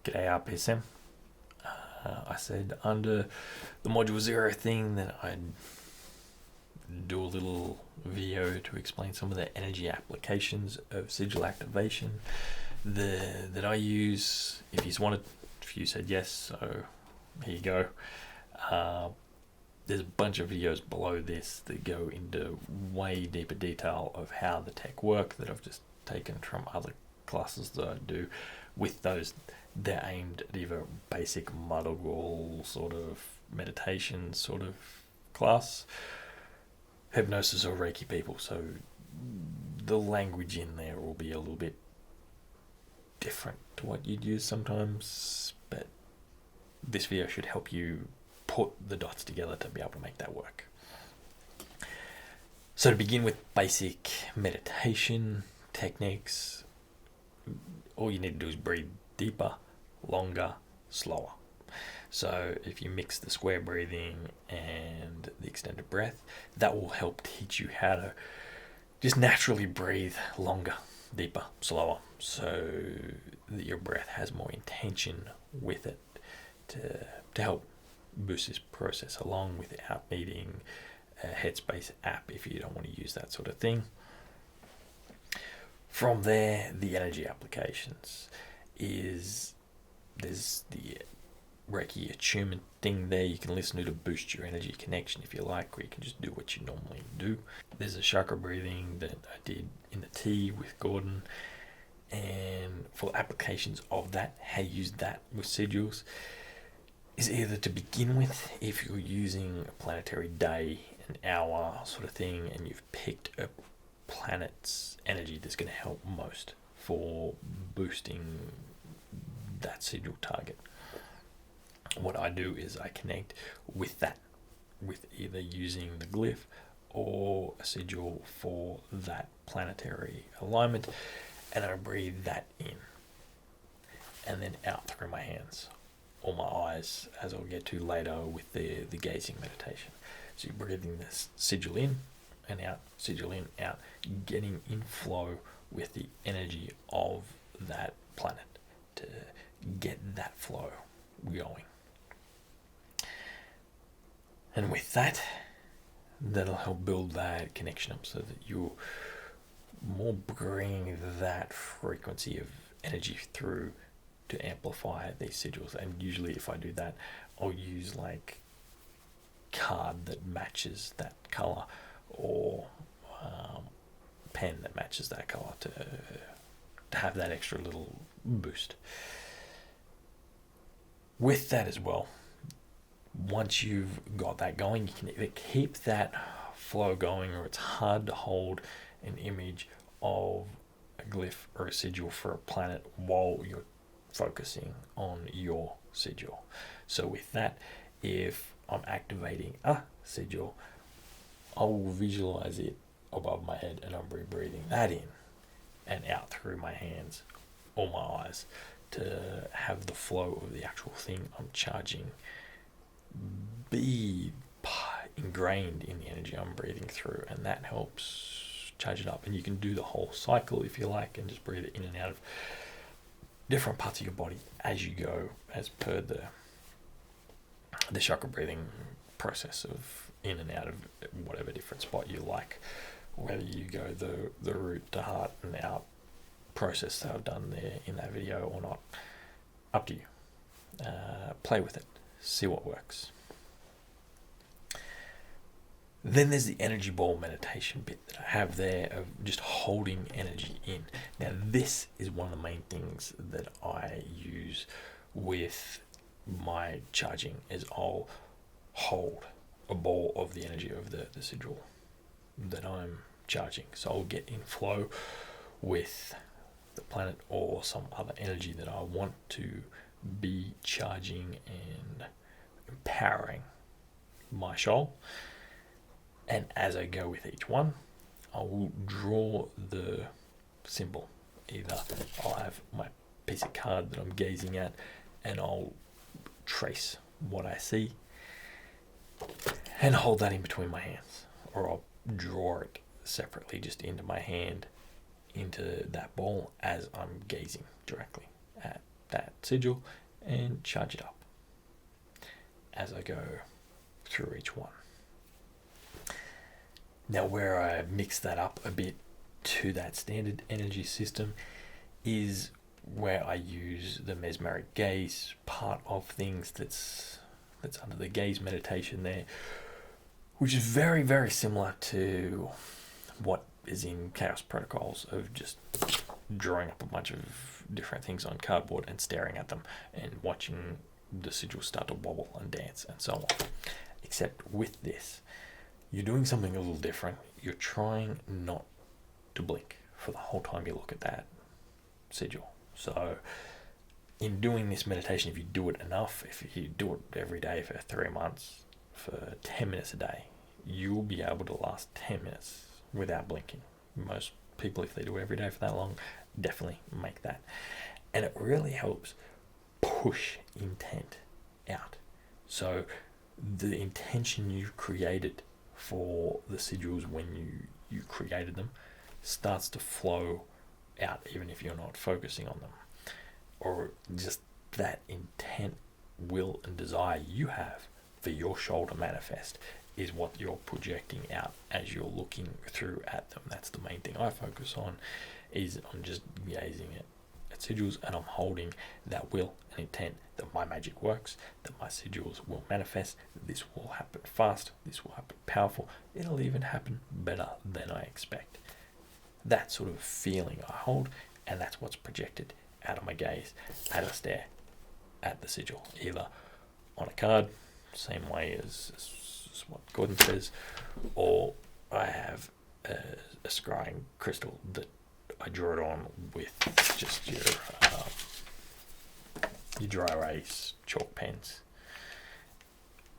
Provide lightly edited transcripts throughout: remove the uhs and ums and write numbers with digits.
G'day RPSM. I said under the module 0 thing that I'd do a little video to explain some of the energy applications of sigil activation that I use. If you said yes, so here you go. There's a bunch of videos below this that go into way deeper detail of how the tech work that I've just taken from other classes that I do with those. They're aimed at either basic muddle sort of meditation sort of class, hypnosis or Reiki people, so the language in there will be a little bit different to what you'd use sometimes, but this video should help you put the dots together to be able to make that work. So to begin with basic meditation techniques, all you need to do is breathe deeper, longer, slower. So if you mix the square breathing and the extended breath, that will help teach you how to just naturally breathe longer, deeper, slower, so that your breath has more intention with it to help boost this process along without needing a Headspace app if you don't want to use that sort of thing. From there, the energy applications is there's the Reiki attunement thing there you can listen to boost your energy connection if you like, or you can just do what you normally do. There's a chakra breathing that I did in the tea with Gordon, and for applications of that, how you use that with sigils is either to begin with, if you're using a planetary day, an hour sort of thing, and you've picked a planet's energy that's going to help most for boosting that sigil target. What I do is I connect with that, with either using the glyph or a sigil for that planetary alignment, and I breathe that in and then out through my hands or my eyes, as I'll get to later with the gazing meditation. So you're breathing this sigil in and out, sigil in, out, getting in flow with the energy of that planet to get that flow going. And with that, that'll help build that connection up so that you're more bringing that frequency of energy through to amplify these sigils. And usually if I do that, I'll use like card that matches that color, or pen that matches that color to have that extra little boost. With that as well, once you've got that going, you can either keep that flow going, or it's hard to hold an image of a glyph or a sigil for a planet while you're focusing on your sigil. So with that, if I'm activating a sigil, I will visualize it above my head, and I'm breathing that in and out through my hands or my eyes to have the flow of the actual thing I'm charging be ingrained in the energy I'm breathing through, and that helps charge it up. And you can do the whole cycle if you like, and just breathe it in and out of different parts of your body as you go, as per the chakra breathing process of in and out of whatever different spot you like, whether you go the root to heart and out process that I've done there in that video or not, up to you. Play with it, see what works. Then there's the energy ball meditation bit that I have there of just holding energy in. Now this is one of the main things that I use with my charging, is I'll hold a ball of the energy of the sigil that I'm charging. So I'll get in flow with the planet or some other energy that I want to be charging and empowering my shoal. And as I go with each one, I will draw the symbol. Either I'll have my piece of card that I'm gazing at, and I'll trace what I see and hold that in between my hands, or I'll draw it separately just into my hand, into that ball as I'm gazing directly at that sigil and charge it up as I go through each one. Now, where I mix that up a bit to that standard energy system is where I use the mesmeric gaze part of things that's under the gaze meditation there, which is very, very similar to what is in Chaos Protocols of just drawing up a bunch of different things on cardboard and staring at them and watching the sigils start to wobble and dance and so on. Except with this, you're doing something a little different. You're trying not to blink for the whole time you look at that sigil. So in doing this meditation, if you do it enough, if you do it every day for 3 months, for 10 minutes a day, you'll be able to last 10 minutes without blinking. Most people, if they do it every day for that long, definitely make that. And it really helps push intent out. So the intention you created for the sigils when you created them starts to flow out, even if you're not focusing on them. Or just that intent, will and desire you have for your soul to manifest is what you're projecting out as you're looking through at them. That's the main thing I focus on, is I'm just gazing at sigils and I'm holding that will and intent that my magic works, that my sigils will manifest, this will happen fast, this will happen powerful, it'll even happen better than I expect. That sort of feeling I hold, and that's what's projected out of my gaze as I stare at the sigil, either on a card, same way as what Gordon says, or I have a scrying crystal that I draw it on with just your dry erase chalk pens.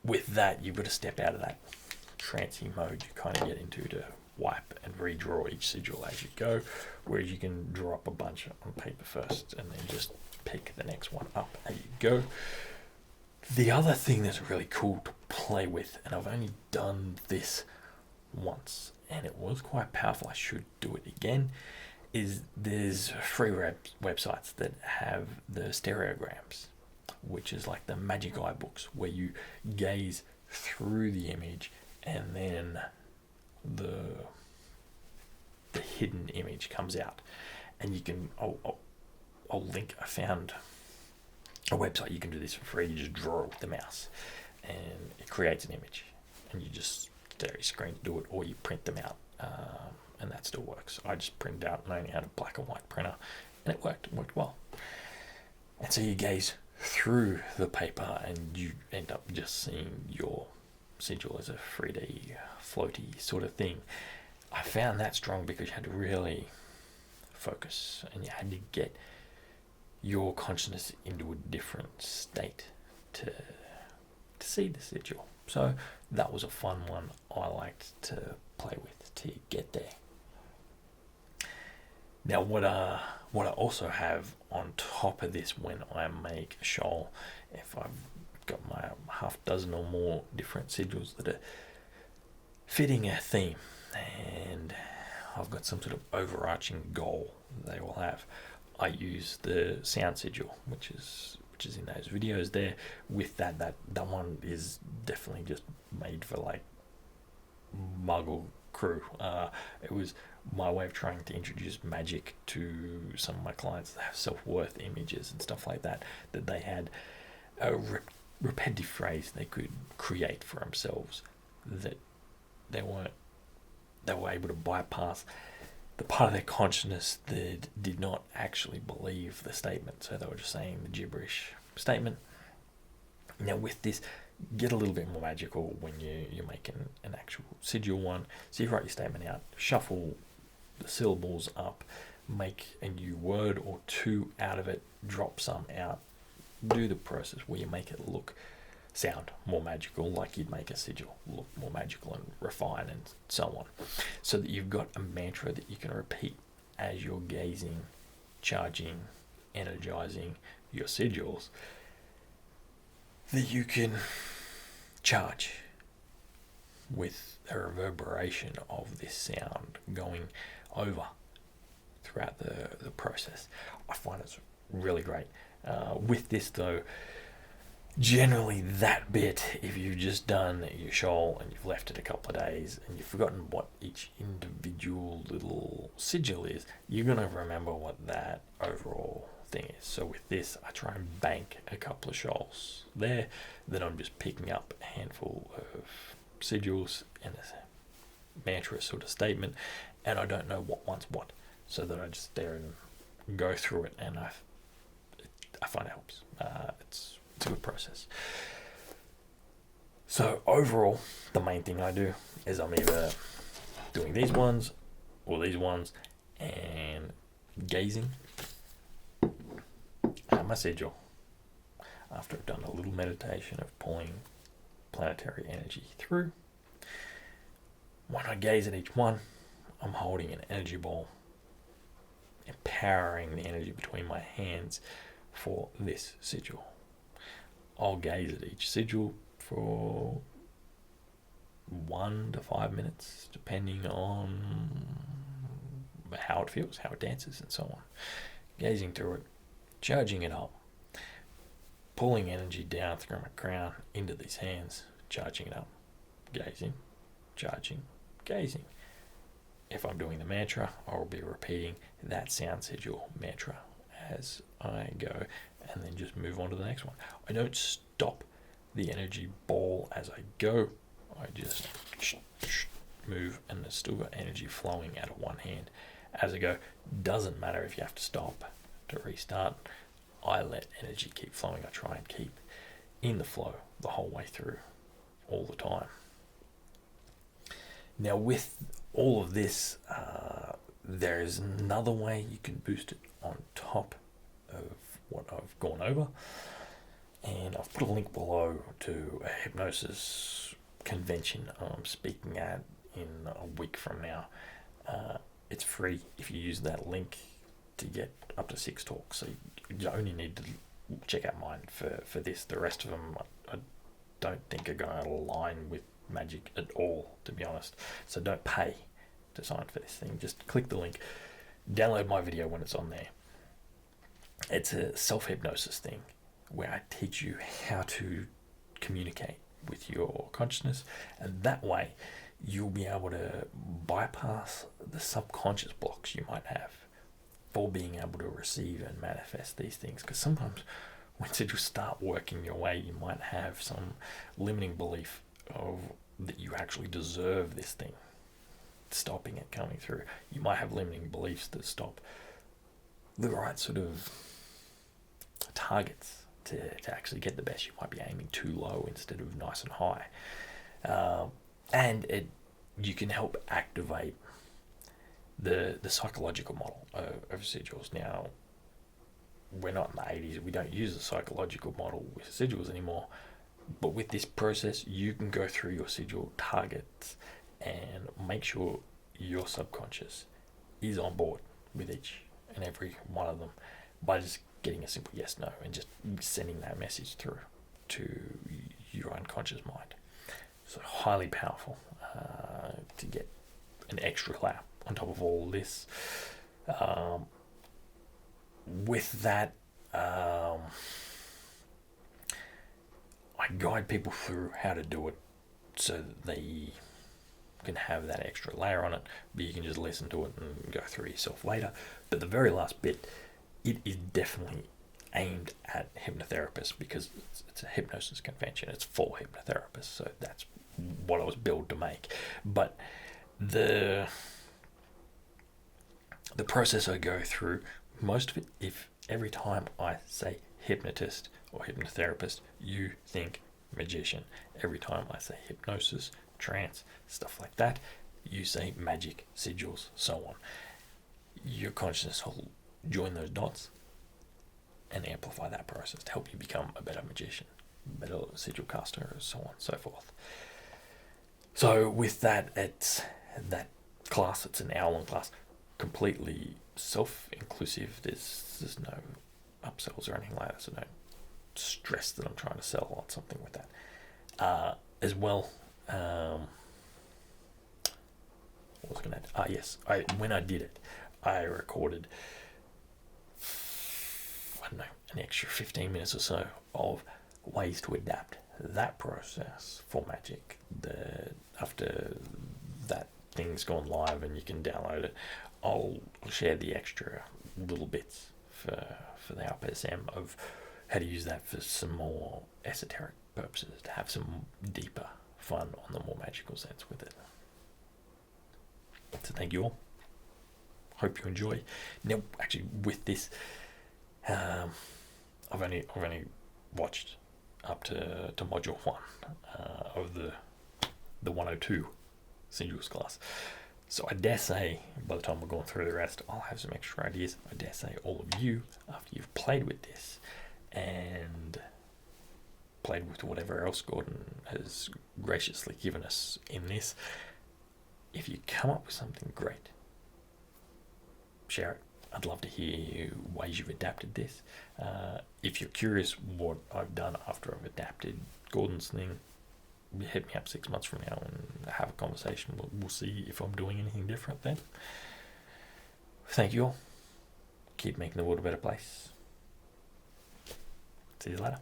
With that, you've got to step out of that trancey mode you kind of get into to wipe and redraw each sigil as you go, whereas you can draw up a bunch on paper first and then just pick the next one up as you go. The other thing that's really cool to play with, and I've only done this once and it was quite powerful, I should do it again, is there's free websites that have the stereograms, which is like the magic eye books where you gaze through the image and then the hidden image comes out, and you can I'll link, I found a website you can do this for free. You just draw it with the mouse and it creates an image, and you just stare at your screen to do it, or you print them out, and that still works. I just printed out and only had a black and white printer, and it worked well. And so you gaze through the paper and you end up just seeing your sigil as a 3D floaty sort of thing. I found that strong because you had to really focus and you had to get your consciousness into a different state to see the sigil. So that was a fun one I liked to play with to get there. Now what I also have on top of this when I make a shawl, if I've got my half dozen or more different sigils that are fitting a theme, and I've got some sort of overarching goal they will have, I use the sound sigil, which is in those videos there. With that one is definitely just made for like Muggle crew. It was my way of trying to introduce magic to some of my clients that have self-worth images and stuff like that they had a repetitive phrase they could create for themselves that they were able to bypass the part of their consciousness that did not actually believe the statement, so they were just saying the gibberish statement. Now with this, get a little bit more magical when you're making an actual sigil one. So you write your statement out, shuffle the syllables up, make a new word or two out of it, drop some out, do the process where you make it sound more magical, like you'd make a sigil look more magical and refine and so on, so that you've got a mantra that you can repeat as you're gazing, charging, energizing your sigils, that you can charge with a reverberation of this sound going over throughout the process. I find it's really great. With this though, generally that bit, if you've just done your shoal and you've left it a couple of days and you've forgotten what each individual little sigil is, you're going to remember what that overall thing is. So with this, I try and bank a couple of shoals there, then I'm just picking up a handful of sigils in a mantra sort of statement, and I don't know what one's what, so that I just stare and go through it, and I find it helps. It's a good process. So overall, the main thing I do is I'm either doing these ones or these ones and gazing at my sigil after I've done a little meditation of pulling planetary energy through. When I gaze at each one, I'm holding an energy ball, empowering the energy between my hands for this sigil. I'll gaze at each sigil for 1 to 5 minutes, depending on how it feels, how it dances, and so on. Gazing through it, charging it up, pulling energy down through my crown into these hands, charging it up, gazing, charging, gazing. If I'm doing the mantra, I'll be repeating that sound sigil mantra as I go, and then just move on to the next one. I don't stop the energy ball as I go. I just move, and there's still got energy flowing out of one hand as I go. Doesn't matter if you have to stop to restart. I let energy keep flowing. I try and keep in the flow the whole way through, all the time. Now with all of this, there is another way you can boost it on top of what I've gone over, and I've put a link below to a hypnosis convention I'm speaking at in a week from now. It's free if you use that link to get up to 6 talks, so you only need to check out mine for this. The rest of them I don't think are going to align with magic at all, to be honest, so don't pay to sign for this thing. Just click the link, download my video when it's on there. It's a self-hypnosis thing where I teach you how to communicate with your consciousness, and that way you'll be able to bypass the subconscious blocks you might have for being able to receive and manifest these things. Because sometimes once you start working your way, you might have some limiting belief of that you actually deserve this thing, stopping it coming through. You might have limiting beliefs that stop the right sort of targets to actually get the best. You might be aiming too low instead of nice and high. And you can help activate the psychological model of sigils. Now, we're not in the 80s, we don't use the psychological model with sigils anymore, but with this process you can go through your sigil targets and make sure your subconscious is on board with each and every one of them by just getting a simple yes no and just sending that message through to your unconscious mind. So highly powerful to get an extra lap on top of all this. With that, I guide people through how to do it so that they can have that extra layer on it, but you can just listen to it and go through it yourself later. But the very last bit, it is definitely aimed at hypnotherapists because it's a hypnosis convention. It's for hypnotherapists, so that's what I was built to make. But the process I go through, most of it, if every time I say hypnotist or hypnotherapist, you think magician. Every time I say hypnosis, trance, stuff like that, you say magic, sigils, so on. Your consciousness will join those dots and amplify that process to help you become a better magician, better sigil caster, so on and so forth. So with that, it's that class, it's an hour-long class, completely self-inclusive. There's no upsells or anything like that, so don't stress that I'm trying to sell on something with that. As well, what was I going to add? Yes, when I did it, I recorded, I don't know, an extra 15 minutes or so of ways to adapt that process for Magic. After that thing's gone live and you can download it, I'll share the extra little bits for the RPSM of how to use that for some more esoteric purposes, to have some deeper fun on the more magical sense with it. So thank you all. Hope you enjoy. Now, actually, with this, I've only watched up to module 1 of the 102 Sigils class. So I dare say, by the time we're going through the rest, I'll have some extra ideas. I dare say all of you, after you've played with this and played with whatever else Gordon has graciously given us in this, if you come up with something great, share it. I'd love to hear ways you've adapted this. If you're curious what I've done after I've adapted Gordon's thing, hit me up 6 months from now and have a conversation. We'll see if I'm doing anything different then. Thank you all. Keep making the world a better place. See you later.